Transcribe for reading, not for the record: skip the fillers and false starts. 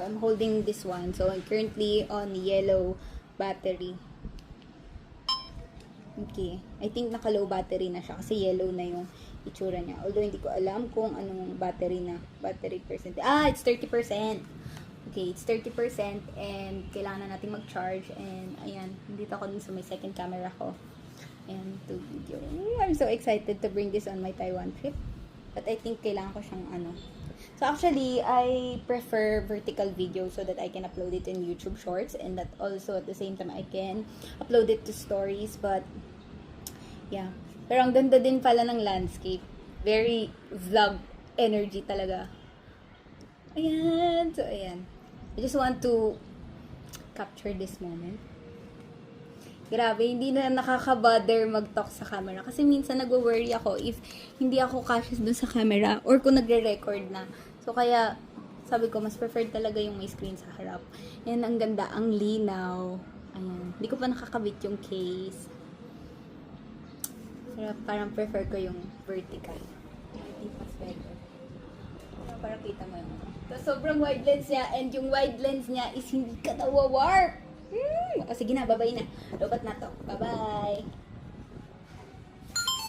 So, I'm holding this one. So, I'm currently on yellow battery. Okay. I think naka-low battery na siya kasi yellow na yung itsura niya. Although, hindi ko alam kung anong battery percent. It's 30%. Okay, it's 30% and kailangan na natin mag-charge. And, ayan, nandito ako dun sa may second camera ko. And to video. I'm so excited to bring this on my Taiwan trip. But I think kailangan ko siyang So actually, I prefer vertical video so that I can upload it in YouTube Shorts and that also at the same time I can upload it to stories. But yeah. Pero ang ganda din pala ng landscape. Very vlog energy talaga. Ayan. So ayan. I just want to capture this moment. Grabe, hindi na nakaka-bother mag-talk sa camera. Kasi minsan nag-worry ako if hindi ako cautious dun sa camera or kung nagre-record na. So, kaya, sabi ko, mas preferred talaga yung may screen sa harap. Yan, ang ganda, ang linaw. Ayan. Hindi ko pa nakakabit yung case. Pero parang prefer ko yung vertical. I think mas better. Para kita mo yung so, sobrang wide lens niya and yung wide lens niya is hindi ka nawawarp. O, sige na, babay na. Lobat na to. Bye-bye.